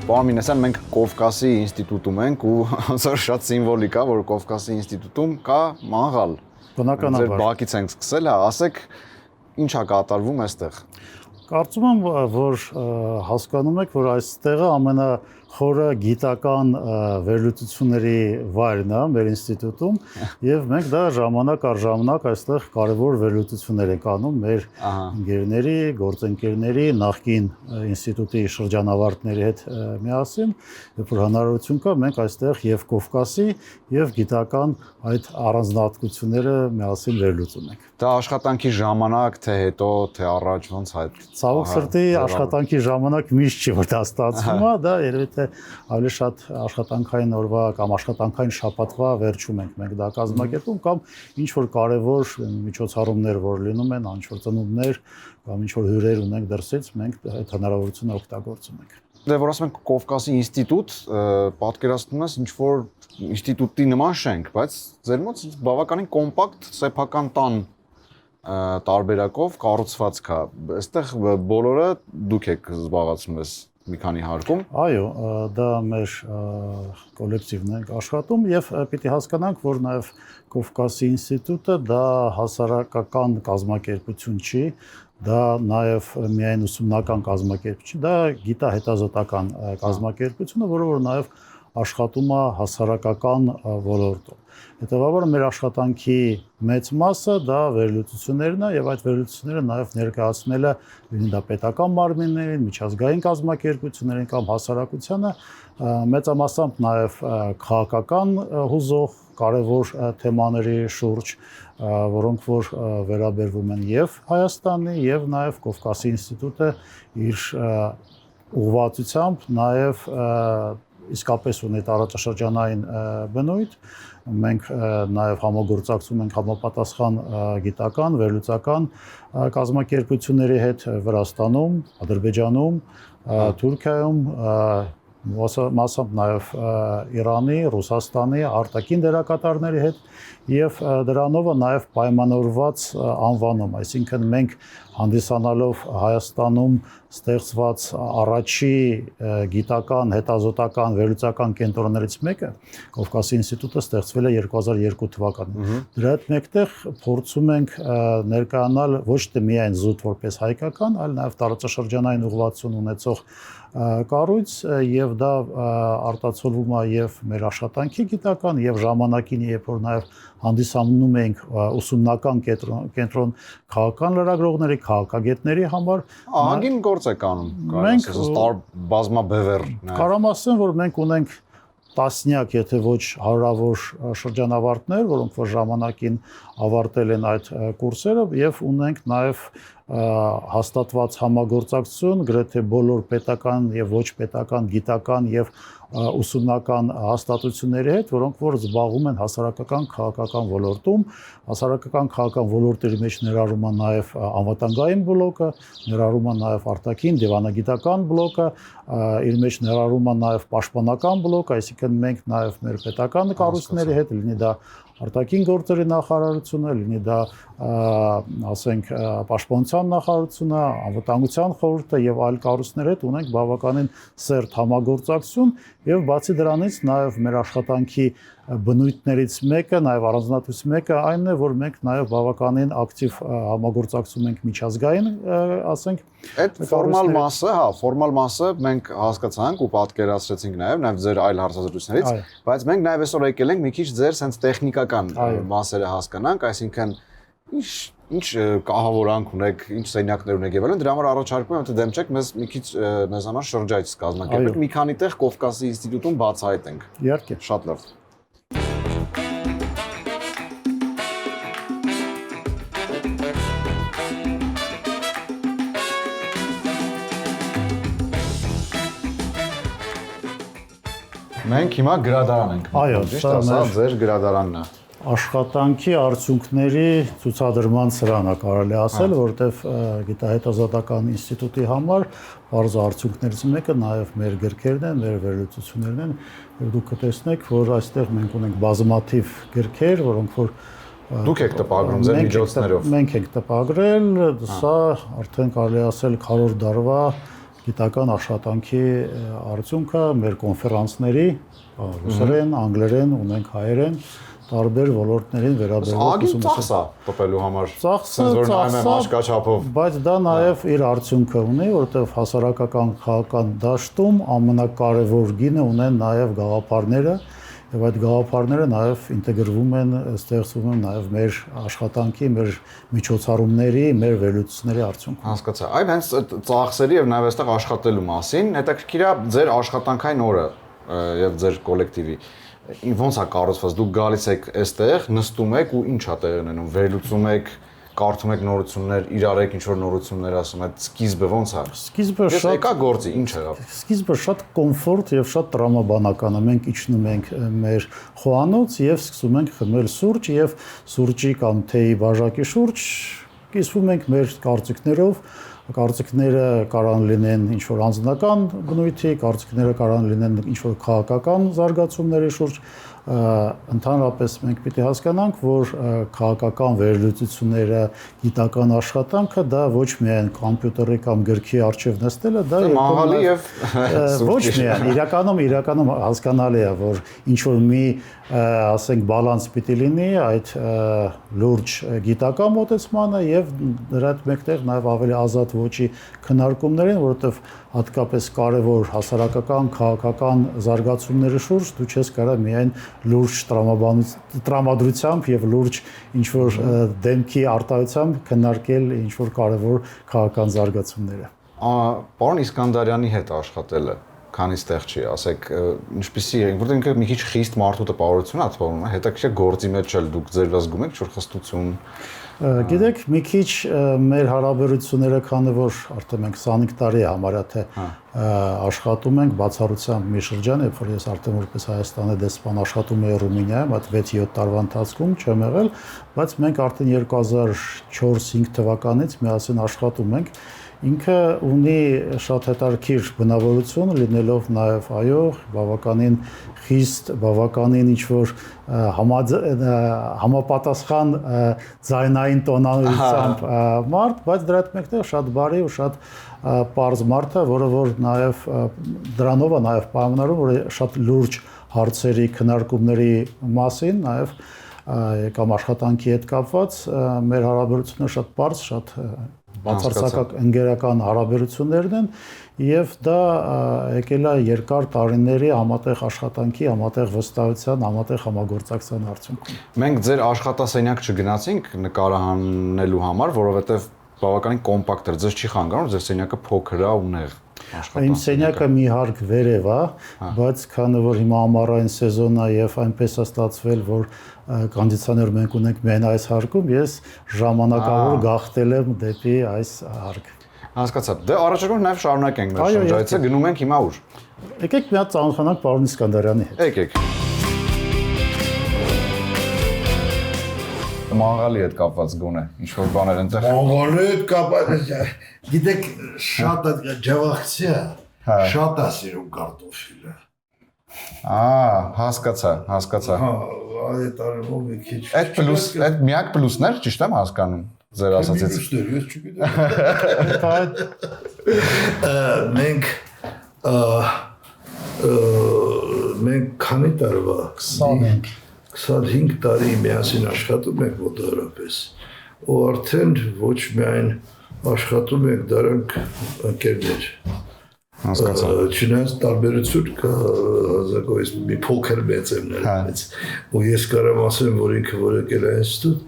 Պարոն Մինասյան, մենք Կովկասի ինստիտուտում ենք ու շատ սիմվոլիկ է, որ Կովկասի ինստիտուտում կա մաղալ։ Բնականաբար։ Ձեր բակից ենք սկսել, ասեք, ինչ է կատարվում այստեղ։ Կարծում եմ, որ հասկանում եք, որ այստեղը ամենախորը գիտական վերլուծությունների վայրն է մեր ինստիտուտում եւ մենք դա ժամանակ առ ժամանակ այստեղ կարևոր վերլուծություններ ենք անում մեր ընկերների, գործընկերների, նախկին ինստիտուտի շրջանավարտների հետ միասին, երբ որ հնարավորություն կա, մենք այստեղ եւ Կովկասի եւ գիտական այդ առանձնահատկությունները միասին վերլուծում ենք։ Դա աշխատանքի ժամանակ, թե հետո, թե առաջ ոնց այդ Ցավոք սրտի աշխատանքի ժամանակ միշտ չի որ դա ստացվում է, դա երևի թե ավելի շատ աշխատանքային օրվա կամ աշխատանքային շաբաթվա վերջում ենք մենք դա կազմակերպում կամ ինչ որ կարևոր միջոցառումներ որ լինում են, ինչ որ ծնունդներ կամ ինչ որ հյուրեր ունենք դրսից, մենք այդ հնարավորությունը օգտագործում ենք։ Դե որ ասում ենք Կովկասի ինստիտուտ, պատկերացնում ես ինչ որ ինստիտուտի նման շենք, բայց ձեր մոտ բավականին կոմպակտ սեփական տան տարբերակով կառուցվածք է։ Այստեղ բոլորը դուք եք զբաղացնում ես մի քանի հարկում։ Այո, դա մեր կոլեկտիվն է աշխատում եւ պիտի հասկանանք, որ նաեւ Կովկասի ինստիտուտը դա հասարակական կազմակերպություն չի, դա նաեւ միայն ուսումնական կազմակերպություն, դա գիտահետազոտական կազմակերպություն է, որը որ նաեւ աշխատում է հասարակական ոլորտում։ Հետևաբար մեր աշխատանքի մեծ մասը դա վերլուծություններն է եւ այդ վերլուծությունները նաեւ ներկայացնելը լինի դա պետական մարմիններին, միջազգային կազմակերպություններին կամ հասարակությանը, մեծամասամբ նաեւ քաղաքական հուզող կարևոր թեմաների շուրջ, որոնք որ վերաբերվում են եւ Հայաստանի եւ նաեւ Կովկասի ինստիտուտը իր ուղղվածությամբ նաեւ իսկապես ունի տարածաշրջանային բնույթ, մենք նաև համագործակցում ենք համապատասխան գիտական, վերլուծական կազմակերպությունների հետ Վրաստանում, Ադրբեջանում, Թուրքիայում, մասամբ նաև Իրանի, Ռուսաստանի, արտաքին դերակատարների հետ եւ դրանով նաև պայմանավորված անվանում, այսինքն մենք հանդիսանալով Հայաստանում ստեղծված առաջի գիտական, հետազոտական, վերլուծական կենտրոններից մեկը, Կովկասի ինստիտուտը ստեղծվել է 2002 թվականին։ Դրա հետ մեկտեղ փորձում ենք ներկայանալ ոչ թե միայն զուտ որպես հայկական, այլ նաև տարածաշրջանային ուղղվածություն ունեցող կառույց եւ դա արտացոլվում է եւ մեր աշխատանքի գիտական եւ ժամանակին, երբ որ նաև հանդիսանում ենք ուսումնական կենտրոն քաղաքական լրագրողների, քաղաքագետների համար։ Ահագին գործ եք անում, կարելի է բազմաբևեռ։ Կարամ ասեմ, որ մենք ունենք տասնյակ, եթե ոչ հարյուրավոր շրջանավարտներ, որոնք որ ժամանակին ավարտել են այդ կուրսերը եւ ունենք նաեւ հաստատված համագործակցություն գրեթե բոլոր պետական եւ ոչ պետական գիտական եւ ուսումնական հաստատությունների հետ, որոնք որ զբաղվում են հասարակական քաղաքական ոլորտում, հասարակական քաղաքական ոլորտի մեջ ներառում է նաեւ անվտանգային բլոկը, ներառում է նաեւ արտաքին դիվանագիտական բլոկը, իր մեջ ներառում է նաեւ պաշտպանական բլոկ, այսինքն մենք նաեւ մեր պետական կառույցների հետ լինի դա արտաքին գործերի նախարարությունը, լինի դա ասենք պաշտպանության նախարարությունը, անվտանգության խորհուրդը եւ այլ կառույցներ հետ ունենք բավականին սերտ համագործակցություն եւ բացի դրանից նաեւ մեր աշխատանքի բնույթներից մեկը, նաեւ առանձնահատկություն մեկը այն է, որ մենք նաեւ բավականին ակտիվ համագործակցում ենք միջազգային, ասենք այդ ֆորմալ մասը մենք հասկացանք ու պատկերացրեցինք նաեւ ձեր այլ հարցազրույցներից, բայց մենք նաեւ այսօր եկել ենք մի քիչ ձեր sense տեխնիկական մասերը հասկանանք, այսինքն ինչ կահավորանք ունեք, ինչ սենյակներ ունեք եւ այլն, դրա համար առաջարկում եմ, թե դեմ չեք մեզ մի քիչ մեզ համար շրջայց կազմակերպեք, մի քանի տեղ Կովկասի ինստիտուտում բացահայտենք։ Իհարկե։ Շատ լավ։ Մենք հիմա գրադարան ենք։ Այո, սա ձեր գրադարանն է։ Աշխատանքի արդյունքների ցուցադրման սրանը կարելի ասել, որտեվ գիտահետազոտական ինստիտուտի համար բարձ արդյունքներից մեկը նաև մեր գրքերն են, մեր վերլուծություններն են, եւ դուք կտեսնեք, որ այստեղ մենք ունենք բազմաթիվ գրքեր, որոնք որ դուք եք տպագրում ձեր միջոցներով։ Մենք ենք տպագրել, սա արդեն կարելի ասել քառորդ դարվա գիտական աշխատանքի արդյունքը մեր կոնֆերանսների ռուսերեն, անգլերեն, ունենք հայերեն տարբեր ոլորտներին վերաբերող ագին ծախսա տպելու համար ծախսը, բայց դա նաև իր արդյունքը ունի, որովհետև հասարակական քաղաքական դաշտում ամենակարևոր գինը ունեն նաև գաղափարները, եւ այդ գաղափարները նաև ինտեգրվում են, ստեղծվում են նաև մեր աշխատանքի, մեր միջոցառումների, մեր վերլուծությունների արդյունքում։ Հասկացա։ Այ հենց ծախսերի եւ նաև այստեղ աշխատելու մասին, հետաքրքիր է ձեր աշխատանքային օրը եւ ձեր կոլեկտիվի ոնց է կառուցված, դուք գալիս եք այստեղ, նստում եք ու ինչ է տեղի ունենում, վերլուծում եք, կարդում եք նորություններ, իրար եք ինչ-որ նորություններ ասում, այդ սկիզբը ոնց է։ Սկիզբը շատ եկա գործի, ինչ եղավ։ Սկիզբը շատ կոմֆորտ եւ շատ տրամաբանական է։ Մենք իջնում ենք մեր խոհանոց եւ սկսում ենք խմել սուրճ եւ սուրճի կամ թեյի բաժակի շուրջ կիսվում ենք մեր կարծիքներով։ Կարծիքները կարող լինեն ինչ-որ անձնական բնույթի, կարծիքները կարող լինեն ինչ-որ քաղաքական զարգացումների շուրջ, ընդհանրապես մենք պիտի հասկանանք, որ քաղաքական վերլուծությունները, գիտական աշխատանքը դա ոչ միայն համբյուտերի կամ գրքի առջև նստելը, դա մաղալի եւ ոչ միայն իրականում հասկանալի է, որ ինչ-որ մի ասենք բալանս պիտի լինի այդ լուրջ գիտական մոտեցմանը եւ դրա հետ մեկտեղ նաեւ ավելի ազատ ոճի քննարկումներին, որովհետեւ հատկապես կարևոր հասարակական, քաղաքական զարգացումների շուրջ դու չես կարող միայն լուրջ տրամադրությամբ եւ լուրջ ինչ-որ դեմքի արտահայտությամբ քննարկել ինչ-որ կարևոր քաղաքական զարգացումները։ Պարոն Իսկանդարյանի հետ աշխատելը քանից տեղ չի, ասեք, ինչպեսի է, որտեղ ինքը մի քիչ խիստ մարդու տպավորություն է թվում, հետաքրքիր գործի մեջ էլ դուք ձեր զգում եք ինչ-որ խստություն։ Գիտեք, մի քիչ մեր հարաբերությունները, քանի որ արդեն մենք 25 տարի է համարյա թե աշխատում ենք բացառությամբ մի շրջան, երբ որ ես արդեն որպես Հայաստանի դեսպան աշխատում եի Ռումինիայում, այդ 6-7 տարվա ընթացքում չեմ եղել, բայց մենք արդեն 2004-5 թվականից միասին աշխատում ենք։ Ինքը ունի շատ հետաքրքիր բնավորություն, լինելով նաև այո, բավականին խիստ, բավականին ինչ-որ համապատասխան ձայնային տոնալությամբ մարդ, բայց դրա հետ մեկտեղ շատ բարի ու շատ պարզ մարդ է, որը որ նաև դրանով է նաև պայմանավորում, որ շատ լուրջ հարցերի քննարկումների մասին նաև կամ աշխատանքի հետ կապված մեր հարաբերությունները շատ պարզ, շատ բացարձակ ընկերական հարաբերություններն են եւ դա եկել է երկար տարիների համատեղ աշխատանքի, համատեղ վստահության, համատեղ համագործակցության արդյունքում։ Մենք ձեր աշխատասենյակ չգնացինք նկարահանելու համար, որովհետեւ բավականին կոմպակտ էր, ձեզ չի խանգարում, ձեր սենյակը փոքր է ու նեղ։ Իմ սենյակը մի հարկ վերև է, բայց քանի որ հիմա ամառային սեզոնն է եւ այնպես է ստացվել, որ կոնդիցիոներ մենք ունենք միայն այս հարկում, ես ժամանակավոր գաղթել եմ դեպի այս հարկ։ Հասկացա։ Դե առաջարկում նաև շարունակենք մեր շրջայցը, գնում ենք հիմա ուր։ Եկեք մի հատ ծանոթանանք պարոն Իսկանդարյանի հետ։ Եկեք։ Մաղալի հետ կապված գոնե, ինչ-որ բաներ ընտեղ։ Մաղալի հետ կապված, գիտեք, շատ ջավախցի է, շատ է սիրում կարտոֆիլը։ Հասկացա։ Այդ արմով մի քիչ։ Այդ միակ պլուսներ, ճիշտ եմ հասկանում, ձեր ասացից։ Պլուսներ, ես չգիտեմ։ Մենք քանի տարվա 25 տարի միասին աշխատում ենք մոտավորապես, ու արդեն ոչ միայն աշխատում ենք, դրանք ընկերներ։ Հասկացա։ Չնայած տարբերություն կա, հազակովից մի փոքր մեծ եմ նրանից, ու ես կարամ ասեմ, որ ինքը որ եկել է ինստիտուտ,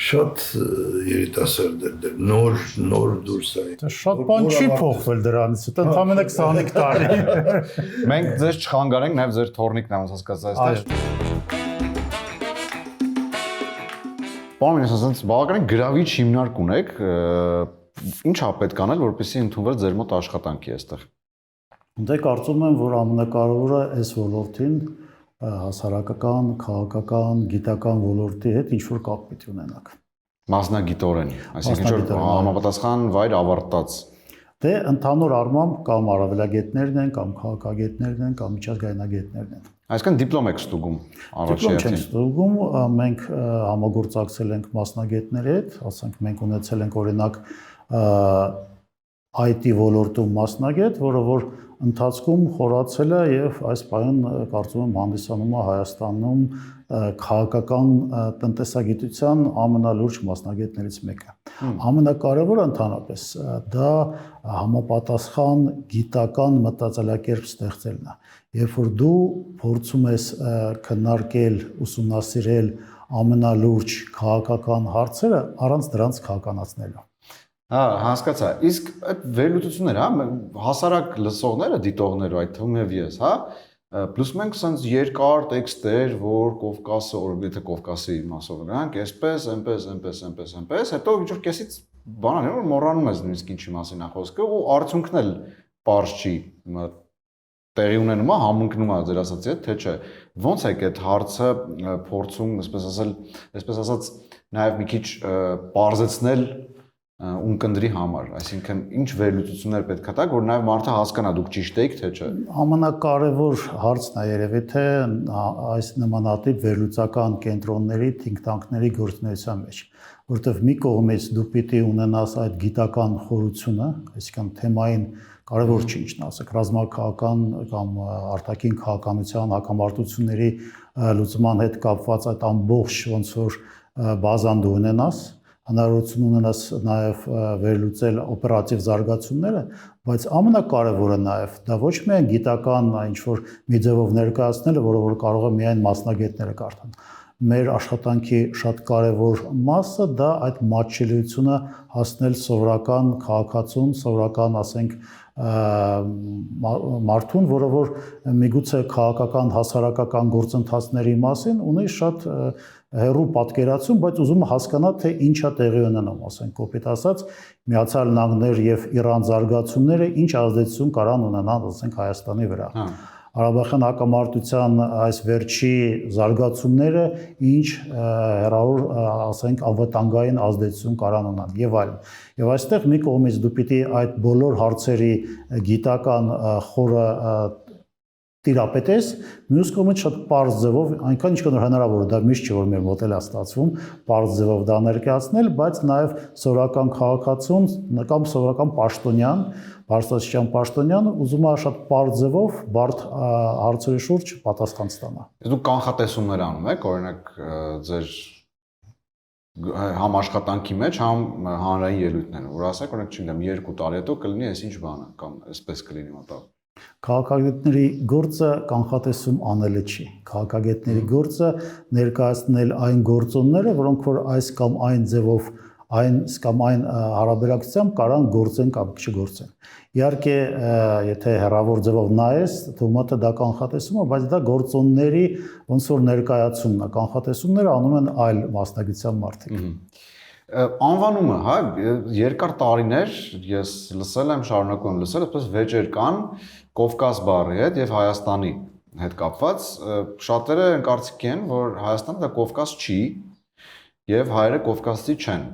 շատ երիտասարդ էր, նոր դուրս է։ Շատ բան չի փոխվել դրանից, ընդամենը 25 տարի։ Մենք ձեզ չխանգարենք, նաև ձեր թորնիկն է, ոնց հասկացա այստեղ։ Պարոն Մինասյանց, բավականին գրավիչ հիմնարկ ունեք, ինչ է պետք անել, որպեսզի ընդունվեր ձեր մոտ աշխատանքի այստեղ։ Դե կարծում եմ, որ ամենակարևորը այս ոլորտին հասարակական, քաղաքական, գիտական ոլորտի հետ ինչ-որ կապ պիտի ունենաք։ Մասնագիտորեն, այսինքն ինչ-որ համապատասխան վայր ավարտած։ Դե ընդհանուր առմամբ կամ արավելագետներն են, կամ քաղաքագետներն են, կամ միջազգայնագետներն են։ Այսինքն դիպլոմ եք ստուգում առաջի հերթին։ Դիպլոմ չենք ստուգում, մենք համագործակցել ենք մասնագետների հետ, ասենք մենք ունեցել ենք օրինակ IT ոլորտում մասնագետ, որը որ ընթացքում խորացել է եւ այս պահին կարծում եմ հանդիսանում է Հայաստանում քաղաքական տնտեսագիտության ամենալուրջ մասնագետներից մեկը։ Ամենակարևորը ընդհանրապես դա համապատասխան գիտական մտածելակերպ ստեղծելն է։ Երբ որ դու փորձում ես քննարկել, ուսումնասիրել ամենալուրջ քաղաքական հարցերը, առանց դրանց քաղաքականացնելու։ Հա, հասկացա։ Իսկ այդ վերլուծությունները, հասարակ լսողները, դիտողները, այդ թվում եւ ես, հա, պլյուս մենք sense երկար տեքստեր, որ Կովկասը, օրգեթե Կովկասի մասով գրանք, այսպես, այնպես, հետո ինչ որ կեսից բանան, որ մոռանում ես նույնիսկ ինչի մասին է խոսքը ու արդյունքն էլ པարզ չի, տեղի ունենում է, համընկնում է ձեր ասածի հետ, թե չէ։ Ոնց է այդ հարցը փորձում, այսպես ասած, նաեւ մի քիչ པարզեցնել ունկնդրի համար, այսինքն ինչ վերլուծություններ պետք է տաք, որ նաև մարդը հասկանա դուք ճիշտ եք, թե չէ։ Ամենակարևոր հարցն է երևի թե այս նմանատիպ վերլուծական կենտրոնների, think tank-ների գործունեության մեջ, որովհետև մի կողմից դու պիտի ունենաս այդ գիտական խորությունը, այսինքն թեմային կարևոր չի ինչն ասեք, ռազմաքաղաքական կամ արտաքին քաղաքականության, հակամարտությունների լուծման հետ կապված այդ ամբողջ ոնց որ բազան դու ունենաս, հնարավորություն ունենաս նաև վերլուծել օպերատիվ զարգացումները, բայց ամենակարևորը նաև դա ոչ միայն գիտական ինչ որ մի ձևով ներկայացնելը, որը որ կարող է միայն մասնագետները կարդան։ Մեր աշխատանքի շատ կարևոր մասը դա այդ մատչելիությունը հասնել սովորական քաղաքացուն, սովորական, ասենք, մարդուն, որը որ միգուցե քաղաքական, հասարակական գործընթացների մասին ունի շատ հեռու պատկերացում, բայց ուզում հասկանա, թե ինչ է տեղի ունենում, ասենք, կոպիտ ասած, Միացյալ Նահանգներ եւ Իրան զարգացումները ինչ ազդեցություն կարան ունենան, ասենք, Հայաստանի վրա։ Արաբական հակամարտության այս վերջի զարգացումները ինչ հեռավոր, ասենք, անվտանգային ազդեցություն կարան ունենան եւ այլն։ Եվ այստեղ մի կողմից դու պիտի այդ բոլոր հարցերի գիտական խորը տիրապետես, մյուս կողմից շատ պարզ ձևով, այնքան ինչքան որ հնարավոր է, դա միշտ չէ որ մեր մոտ էլ է ստացվում, պարզ ձևով դա ներկայացնել, բայց նաև սովորական քաղաքացուն կամ սովորական պաշտոնյան, բարձրաստիճան պաշտոնյան ուզում է շատ պարզ ձևով բարդ հարցերի շուրջ պատասխան ստանա։ Դուք կանխատեսումներ անում եք, օրինակ ձեր համաշխատանքի մեջ համ հանրային ելույթներն, որ ասեք, օրինակ, չգիտեմ, 2 տարի հետո կլինի այս ինչ բանը կամ այսպես կլինի մոտավոր։ Քաղաքագետների գործը կանխատեսում անելը չի։ Քաղաքագետների գործը ներկայացնել այն գործոնները, որոնք որ այս կամ այն ձևով, այն հարաբերակցությամբ կարան գործեն կամ չգործեն։ Իհարկե, եթե հեռավոր ձևով նայես, թվում է թե դա կանխատեսում է, բայց դա գործոնների ոնց որ ներկայացումն է։ Կանխատեսումները անում են այլ մասնագիտության մարդիկ։ Անվանումը, հա, երկար տարիներ ես լսել եմ, շարունակում եմ լսել, այսպես վեճեր կան Կովկաս բառի հետ եւ Հայաստանի հետ կապված, շատերը կարծիք են, որ Հայաստանը դա Կովկաս չի եւ հայերը կովկասցի չեն։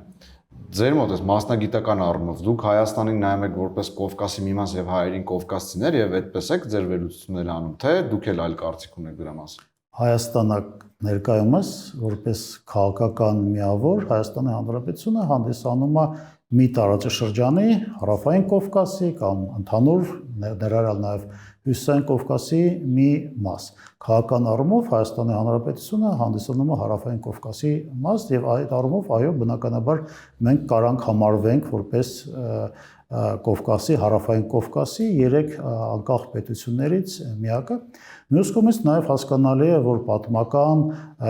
Ձեր մոտ էս մասնագիտական առումով դուք Հայաստանին նայում եք որպես Կովկասի մի մաս եւ հայերին կովկասցիներ եւ այդպես եք ձեր վերլուծությունները անում, թե դուք էլ այլ կարծիք ունեք դրա մասին։ Հայաստանը ներկայումս որպես քաղաքական միավոր Հայաստանի Հանրապետությունը հանդիսանում է մի տարածաշրջանի հարավային Կովկասի կամ ընդհանուր ներառյալ նաև հյուսիսային Կովկասի մի մաս։ Քաղաքական առումով Հայաստանի Հանրապետությունը հանդիսանում է հարավային Կովկասի մաս եւ այդ առումով այո բնականաբար մենք կարանք համարվենք որպես Կովկասի, հարավային Կովկասի 3 անկախ պետություններից միակը։ Մյուս կողմից նաև հասկանալի է, որ պատմական,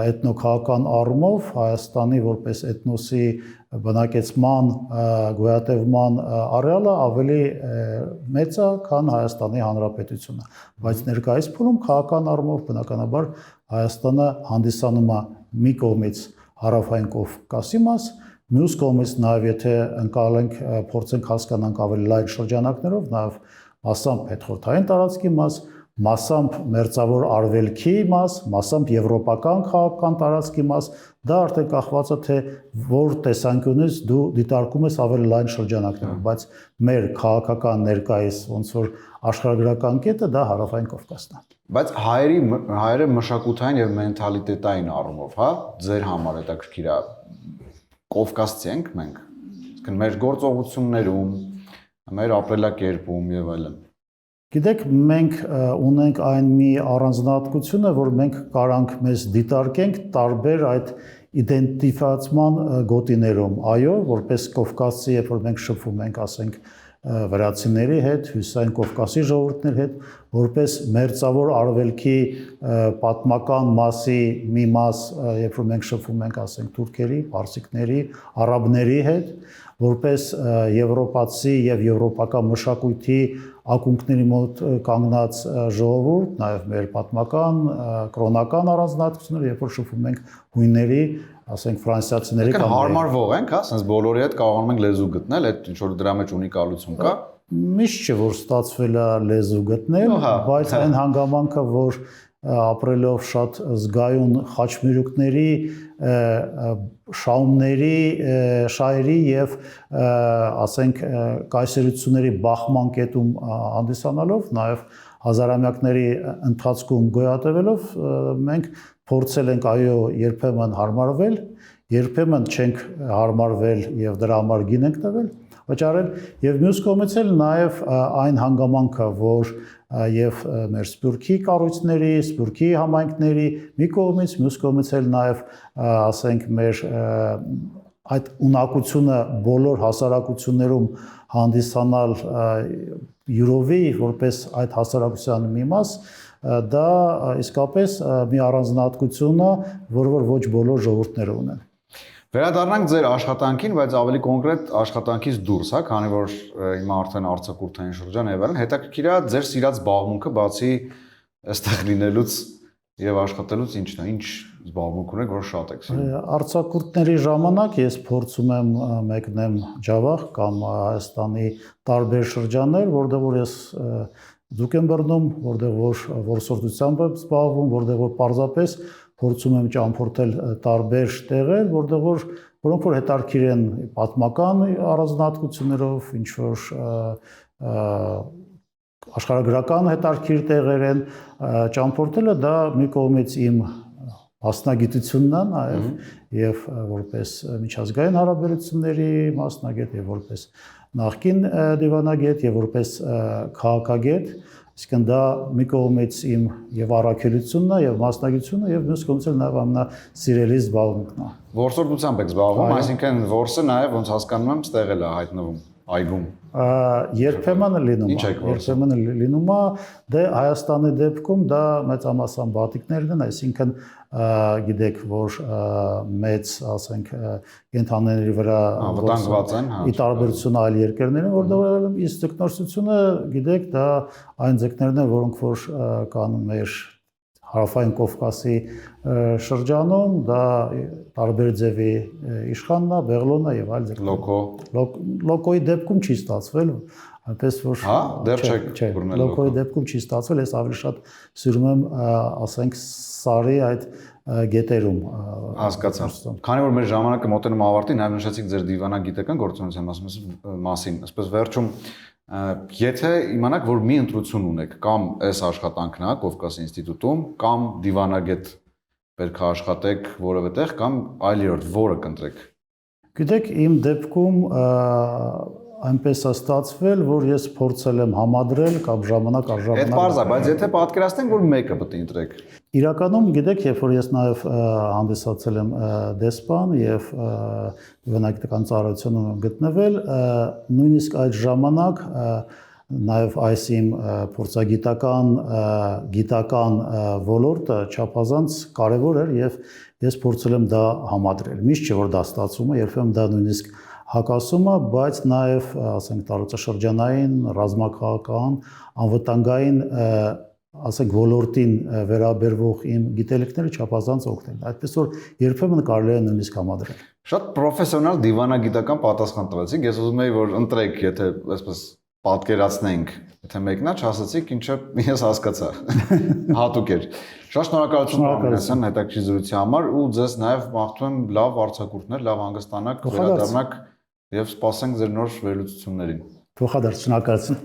էթնոքաղաքական առումով Հայաստանի որպես էթնոսի բնակեցման, գոյատևման առեալը ավելի մեծ է, քան Հայաստանի Հանրապետությունը։ Բայց ներկայիս փուլում քաղաքական առումով բնականաբար Հայաստանը հանդիսանում է մի կողմից հարավային Կովկասի մաս, մյուս կողմից նաև եթե ընկալենք, փորձենք հասկանանք ավելի լայն շրջանակներով, նաև մասամբ հետխորհրդային տարածքի մաս, մասամբ մերձավոր արևելքի մաս, մասամբ եվրոպական քաղաքական տարածքի մաս, դա արդեն կախված է թե որ տեսանկյունից դու դիտարկում ես ավելի լայն շրջանակներով, բայց մեր քաղաքական ներկայիս ոնց որ աշխարհագրական կետը դա հարավային Կովկասն է։ Բայց հայերը մշակութային եւ մենթալիտետային առումով, հա, ձեր համար հետաքրքիր է Կովկասցի ենք մենք, իսկ մեր գործողություններում, մեր ապրելակերպում եւ այլն։ Գիտեք, մենք ունենք այն մի առանձնահատկությունը, որ մենք կարանք մեզ դիտարկենք տարբեր այդ իդենտիֆիկացման գոտիներում, այո, որպես կովկասցի, երբ որ մենք շփվում ենք, ասենք, վրացիների հետ, հյուսիսային Կովկասի ժողովուրդների հետ, որպես մերձավոր արևելքի պատմական մասի մի մաս, երբ որ մենք շփվում ենք, ասենք, թուրքերի, պարսիկների, արաբների հետ, որպես եվրոպացի եւ եվրոպական մշակույթի ակունքների մոտ կանգնած ժողովուրդ, նաև մեր պատմական, կրոնական առանձնահատկությունները, երբ որ շփվում ենք հույների, ասենք ֆրանսիացիների կամ հարմարվող ենք, հա, ասես բոլորի հետ կարողանում ենք լեզու գտնել, այդ ինչ որ դրա մեջ ունիկալություն կա։ Միշտ չէ որ ստացվել է լեզու գտնել, բայց այն հանգամանքը, որ ապրելով շատ զգայուն խաչմերուկների, շաումների, շայերի եւ ասենք կայսերությունների բախման կետում հանդիսանալով, նաեւ հազարամյակների ընթացքում գոյատևելով մենք փորձել ենք այո երբեմն հարմարվել, երբեմն չենք հարմարվել եւ դրա համար գին ենք տվել, վճարել եւ մյուս կողմից էլ նաեւ այն հանգամանքը, որ եւ մեր սփյուռքի կառույցների, սփյուռքի համայնքների մի կողմից, մյուս կողմից էլ նաեւ ասենք մեր այդ ունակությունը բոլոր հասարակություններում հանդիսանալ յուրովի որպես այդ հասարակության մի մաս, դա իսկապես մի առանձնահատկություն է, որ ոչ բոլոր ժողովուրդները ունեն։ Վերադառնանք ձեր աշխատանքին, բայց ավելի կոնկրետ աշխատանքից դուրս, հա, քանի որ հիմա արդեն արձակուրդային շրջան է եղել, հետաքրքիր է ձեր սիրած զբաղմունքը բացի այստեղ լինելուց եւ աշխատելուց ինչն է, ինչ զբաղմունք ունեք, որ շատ եք սիրում։ Արձակուրդների ժամանակ ես փորձում եմ մեկնեմ Ջավախ կամ Հայաստանի տարբեր շրջաններ, որտեղ որ ես ձուկ եմ բռնում, որտեղ որ որսորդությամբ եմ զբաղվում, որտեղ որ պարզապես փորձում եմ ճամփորդել տարբեր տեղեր, որոնք որ հետաքրքիր են պատմական առանձնահատկություններով, ինչ որ աշխարհագրական հետաքրքիր տեղեր են, ճամփորդելը դա մի կողմից իմ մասնագիտությունն է նաև եւ որպես միջազգային հարաբերությունների մասնագետ եւ որպես նախկին դիվանագետ եւ որպես քաղաքագետ, իսկ դա մի կողմից իմ եւ առաքելությունն է եւ մասնագիտությունը եւ մյուս կողմից էլ նաև ամենասիրելի զբաղմունքն է։ Որսորդությամբ եք զբաղվում, այսինքն որսը նաև ոնց հասկանում եմ, ստեղել է հայտնվում այգում։ Երբեմն լինում է, դե Հայաստանի դեպքում դա մեծամասամբ բատիկներն են, այսինքն գիտեք, որ մեծ, ասենք, կենդանիների վրա վտանգված են, ի տարբերություն այլ երկրներին, որտեղ իսկ ձկնորսությունը, գիտեք, դա այն ձկներն են, որոնք որ կան մեր Հարավային Կովկասի շրջանում, դա տարբեր ձևի իշխանն է, բեղլոնն է եւ այլ ձկներ։ Լոկոյի դեպքում չի ստացվել, այնպես որ դեռ չեք բռնել լոկոյի դեպքում չի ստացվել, ես ավելի շատ սիրում եմ, ասենք, սարի այդ գետերում։ Հասկացա։ Քանի որ մեր ժամանակը մոտենում ավարտին, նաև նշեցիք ձեր դիվանագիտական գործունեության մասին, այսպես վերջում եթե իմանաք, որ մի ընտրություն ունեք, կամ այս աշխատանքն է Կովկասի ինստիտուտում, կամ դիվանագետ պետք է աշխատեք որևէ տեղ, կամ այլ երրորդ, որը կընտրեք։ Գիտեք, իմ դեպքում այնպես է ստացվել, որ ես փորձել եմ համադրել կամ ժամանակ առ ժամանակ։ Այդ բարձր, բայց եթե պատկերացնենք, որ մեկը պետք է ընտրեք։ Իրականում գիտեք, երբ որ ես նաև հանդիսացել եմ դեսպան եւ դիվանագիտական ծառայությունում եմ գտնվել, նույնիսկ այդ ժամանակ նաև այս իմ փորձագիտական գիտական ոլորտը չափազանց կարևոր էր եւ ես փորձել եմ դա համադրել։ Միշտ չէ որ դա ստացվում է, երբեմն դա նույնիսկ հակասում է, բայց նաև, ասենք, տարածաշրջանային, ռազմաքաղաքական, անվտանգային, ասենք, ոլորտին վերաբերվող իմ գիտելիքները չափազանց օգնել։ Այդպես որ երբեմն կարելի է նույնիսկ համադրել։ Շատ պրոֆեսիոնալ դիվանագիտական պատասխան տվեցիք։ Ես ուզում եի, որ ընտրեք, եթե այսպես պատկերացնենք, եթե մեկնա, չասացիք, ինչը ես հասկացա։ Հատուկ էր։ Շատ շնորհակալություն Պարմենյան հետաքրքիր զրույցի համար ու ձեզ նաև մաղթում եմ լավ արձակուրդներ, լավ հանգստանաք, վերադառնաք եւ սպասենք ձեր նոր վերլուծություններին։ Փոխադարձ շնորհակալություն։